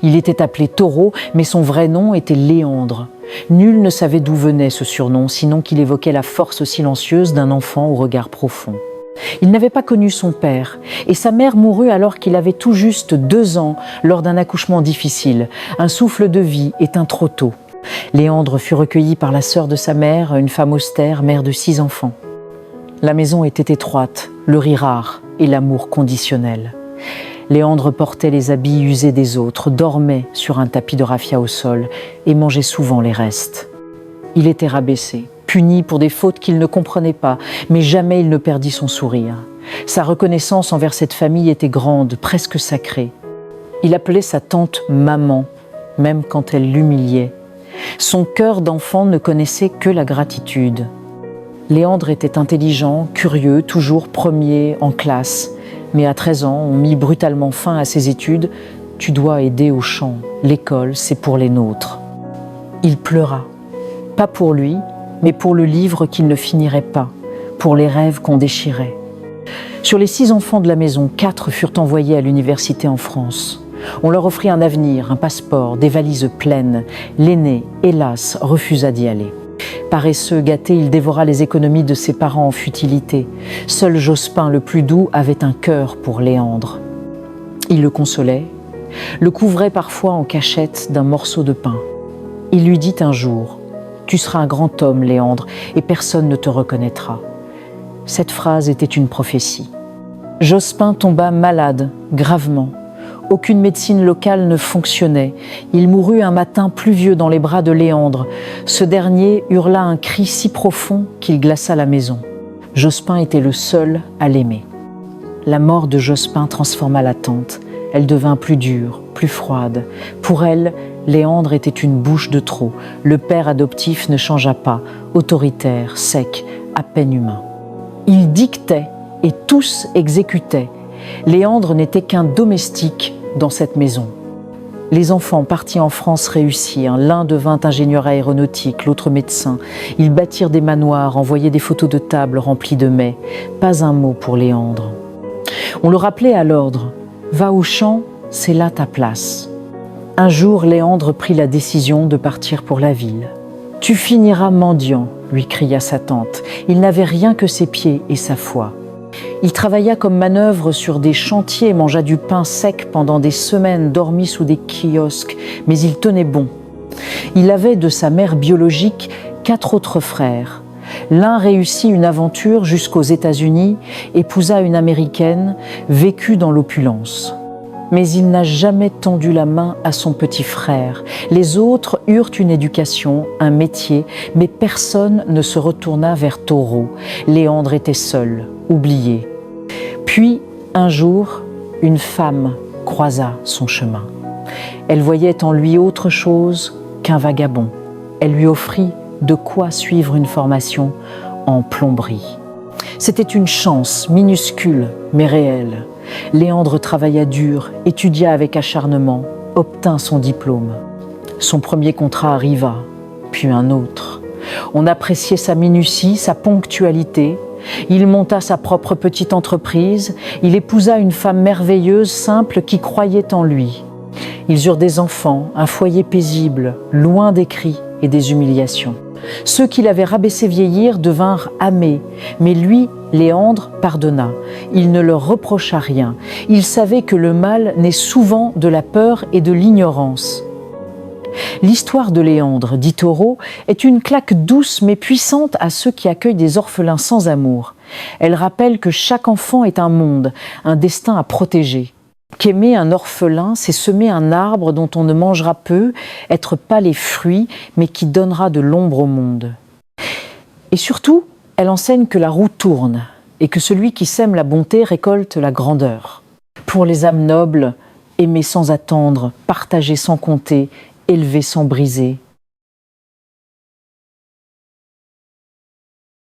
Il était appelé Taureau, mais son vrai nom était Léandre. Nul ne savait d'où venait ce surnom, sinon qu'il évoquait la force silencieuse d'un enfant au regard profond. Il n'avait pas connu son père, et sa mère mourut alors qu'il avait tout juste 2 ans lors d'un accouchement difficile, un souffle de vie éteint trop tôt. Léandre fut recueilli par la sœur de sa mère, une femme austère, mère de 6 enfants. La maison était étroite, le riz rare et l'amour conditionnel. Léandre portait les habits usés des autres, dormait sur un tapis de raffia au sol et mangeait souvent les restes. Il était rabaissé, puni pour des fautes qu'il ne comprenait pas, mais jamais il ne perdit son sourire. Sa reconnaissance envers cette famille était grande, presque sacrée. Il appelait sa tante « maman », même quand elle l'humiliait. Son cœur d'enfant ne connaissait que la gratitude. Léandre était intelligent, curieux, toujours premier en classe. Mais à 13 ans, on mit brutalement fin à ses études. « Tu dois aider au champ. L'école, c'est pour les nôtres. » Il pleura. Pas pour lui, mais pour le livre qu'il ne finirait pas, pour les rêves qu'on déchirait. Sur les 6 enfants de la maison, 4 furent envoyés à l'université en France. On leur offrit un avenir, un passeport, des valises pleines. L'aîné, hélas, refusa d'y aller. Paresseux, gâté, il dévora les économies de ses parents en futilité. Seul Jospin, le plus doux, avait un cœur pour Léandre. Il le consolait, le couvrait parfois en cachette d'un morceau de pain. Il lui dit un jour « Tu seras un grand homme, Léandre, et personne ne te reconnaîtra. » Cette phrase était une prophétie. Jospin tomba malade, gravement. Aucune médecine locale ne fonctionnait. Il mourut un matin pluvieux dans les bras de Léandre. Ce dernier hurla un cri si profond qu'il glaça la maison. Jospin était le seul à l'aimer. La mort de Jospin transforma la tante. Elle devint plus dure, plus froide. Pour elle, Léandre était une bouche de trop. Le père adoptif ne changea pas, autoritaire, sec, à peine humain. Il dictait et tous exécutaient. Léandre n'était qu'un domestique dans cette maison. Les enfants partis en France réussirent. L'un devint ingénieur aéronautique, l'autre médecin. Ils bâtirent des manoirs, envoyaient des photos de tables remplies de mets. Pas un mot pour Léandre. On le rappelait à l'ordre. « Va au champ, c'est là ta place. » Un jour, Léandre prit la décision de partir pour la ville. « Tu finiras mendiant », lui cria sa tante. Il n'avait rien que ses pieds et sa foi. Il travailla comme manœuvre sur des chantiers, mangea du pain sec pendant des semaines, dormit sous des kiosques, mais il tenait bon. Il avait de sa mère biologique 4 autres frères. L'un réussit une aventure jusqu'aux États-Unis, épousa une Américaine, vécut dans l'opulence. Mais il n'a jamais tendu la main à son petit frère. Les autres eurent une éducation, un métier, mais personne ne se retourna vers Taureau. Léandre était seul, oublié. Puis, un jour, une femme croisa son chemin. Elle voyait en lui autre chose qu'un vagabond. Elle lui offrit de quoi suivre une formation en plomberie. C'était une chance minuscule, mais réelle. Léandre travailla dur, étudia avec acharnement, obtint son diplôme. Son premier contrat arriva, puis un autre. On appréciait sa minutie, sa ponctualité. Il monta sa propre petite entreprise. Il épousa une femme merveilleuse, simple, qui croyait en lui. Ils eurent des enfants, un foyer paisible, loin des cris et des humiliations. Ceux qui l'avaient rabaissé vieillir devinrent aimés, mais lui, Léandre, pardonna. Il ne leur reprocha rien. Il savait que le mal naît souvent de la peur et de l'ignorance. L'histoire de Léandre, dit Taureau, est une claque douce mais puissante à ceux qui accueillent des orphelins sans amour. Elle rappelle que chaque enfant est un monde, un destin à protéger. Qu'aimer un orphelin, c'est semer un arbre dont on ne mangera peu, être pas les fruits, mais qui donnera de l'ombre au monde. Et surtout, elle enseigne que la roue tourne et que celui qui sème la bonté récolte la grandeur. Pour les âmes nobles, aimer sans attendre, partager sans compter, élever sans briser,